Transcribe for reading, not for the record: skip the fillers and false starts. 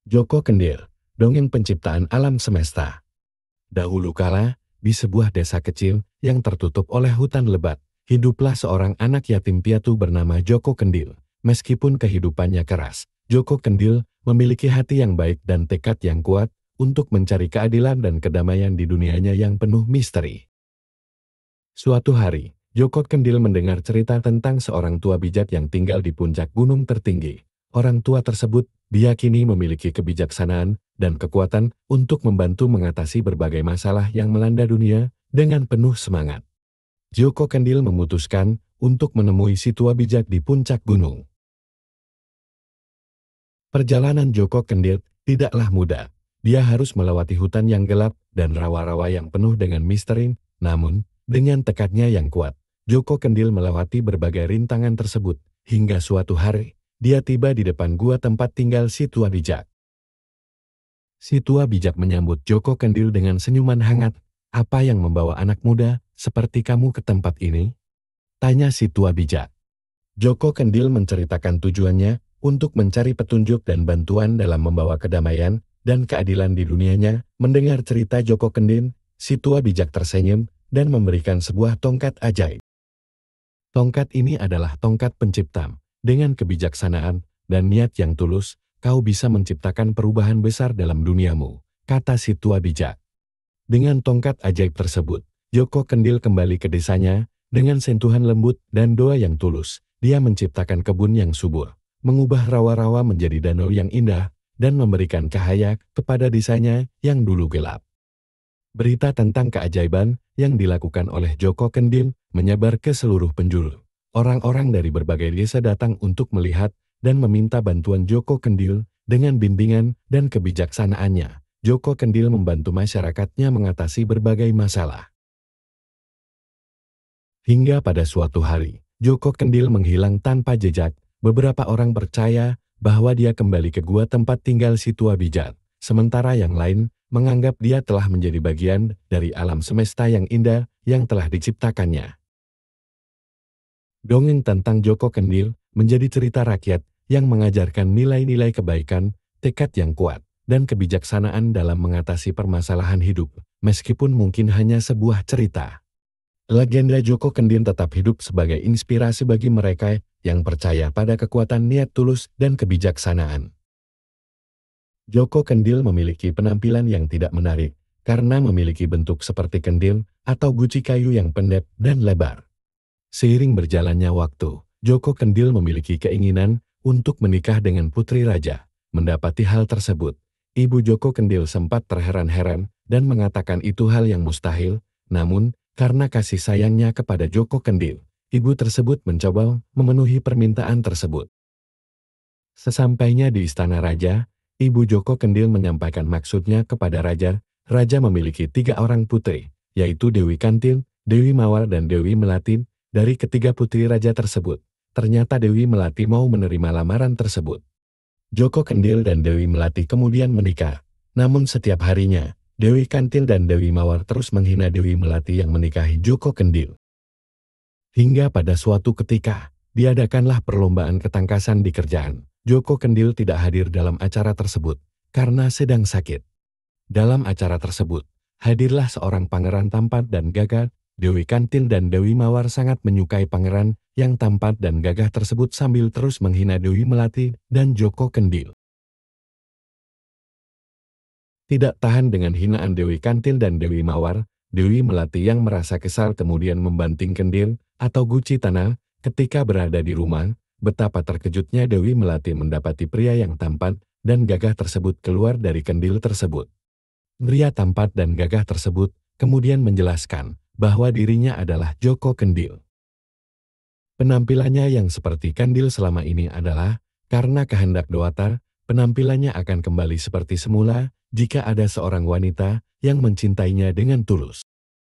Joko Kendil, dongeng penciptaan alam semesta. Dahulu kala, di sebuah desa kecil yang tertutup oleh hutan lebat, hiduplah seorang anak yatim piatu bernama Joko Kendil. Meskipun kehidupannya keras, Joko Kendil memiliki hati yang baik dan tekad yang kuat untuk mencari keadilan dan kedamaian di dunianya yang penuh misteri. Suatu hari, Joko Kendil mendengar cerita tentang seorang tua bijak yang tinggal di puncak gunung tertinggi. Orang tua tersebut diyakini memiliki kebijaksanaan dan kekuatan untuk membantu mengatasi berbagai masalah yang melanda dunia dengan penuh semangat. Joko Kendil memutuskan untuk menemui si tua bijak di puncak gunung. Perjalanan Joko Kendil tidaklah mudah. Dia harus melewati hutan yang gelap dan rawa-rawa yang penuh dengan misteri, namun dengan tekadnya yang kuat, Joko Kendil melewati berbagai rintangan tersebut, hingga suatu hari, dia tiba di depan gua tempat tinggal si tua bijak. Si tua bijak menyambut Joko Kendil dengan senyuman hangat. "Apa yang membawa anak muda seperti kamu ke tempat ini?" tanya si tua bijak. Joko Kendil menceritakan tujuannya untuk mencari petunjuk dan bantuan dalam membawa kedamaian dan keadilan di dunianya. Mendengar cerita Joko Kendil, si tua bijak tersenyum dan memberikan sebuah tongkat ajaib. Tongkat ini adalah tongkat pencipta. Dengan kebijaksanaan dan niat yang tulus, kau bisa menciptakan perubahan besar dalam duniamu, kata si tua bijak. Dengan tongkat ajaib tersebut, Joko Kendil kembali ke desanya. Dengan sentuhan lembut dan doa yang tulus, dia menciptakan kebun yang subur, mengubah rawa-rawa menjadi danau yang indah, dan memberikan cahaya kepada desanya yang dulu gelap. Berita tentang keajaiban yang dilakukan oleh Joko Kendil menyebar ke seluruh penjuru. Orang-orang dari berbagai desa datang untuk melihat dan meminta bantuan Joko Kendil. Dengan bimbingan dan kebijaksanaannya, Joko Kendil membantu masyarakatnya mengatasi berbagai masalah. Hingga pada suatu hari, Joko Kendil menghilang tanpa jejak. Beberapa orang percaya bahwa dia kembali ke gua tempat tinggal si tua bijak, sementara yang lain menganggap dia telah menjadi bagian dari alam semesta yang indah yang telah diciptakannya. Dongeng tentang Joko Kendil menjadi cerita rakyat yang mengajarkan nilai-nilai kebaikan, tekad yang kuat, dan kebijaksanaan dalam mengatasi permasalahan hidup, meskipun mungkin hanya sebuah cerita. Legenda Joko Kendil tetap hidup sebagai inspirasi bagi mereka yang percaya pada kekuatan niat tulus dan kebijaksanaan. Joko Kendil memiliki penampilan yang tidak menarik, karena memiliki bentuk seperti kendil atau guci kayu yang pendek dan lebar. Seiring berjalannya waktu, Joko Kendil memiliki keinginan untuk menikah dengan putri raja. Mendapati hal tersebut, ibu Joko Kendil sempat terheran-heran dan mengatakan itu hal yang mustahil. Namun, karena kasih sayangnya kepada Joko Kendil, ibu tersebut mencoba memenuhi permintaan tersebut. Sesampainya di istana raja, ibu Joko Kendil menyampaikan maksudnya kepada raja. Raja memiliki 3 orang putri, yaitu Dewi Kantil, Dewi Mawar dan Dewi Melati. Dari ketiga putri raja tersebut, ternyata Dewi Melati mau menerima lamaran tersebut. Joko Kendil dan Dewi Melati kemudian menikah. Namun setiap harinya, Dewi Kantil dan Dewi Mawar terus menghina Dewi Melati yang menikahi Joko Kendil. Hingga pada suatu ketika, diadakanlah perlombaan ketangkasan di kerjaan. Joko Kendil tidak hadir dalam acara tersebut, karena sedang sakit. Dalam acara tersebut, hadirlah seorang pangeran tampan dan gagah. Dewi Kantil dan Dewi Mawar sangat menyukai pangeran yang tampan dan gagah tersebut sambil terus menghina Dewi Melati dan Joko Kendil. Tidak tahan dengan hinaan Dewi Kantil dan Dewi Mawar, Dewi Melati yang merasa kesal kemudian membanting kendil atau guci tanah. Ketika berada di rumah, betapa terkejutnya Dewi Melati mendapati pria yang tampan dan gagah tersebut keluar dari kendil tersebut. Pria tampan dan gagah tersebut kemudian menjelaskan bahwa dirinya adalah Joko Kendil. Penampilannya yang seperti kandil selama ini adalah karena kehendak Dewata. Penampilannya akan kembali seperti semula jika ada seorang wanita yang mencintainya dengan tulus.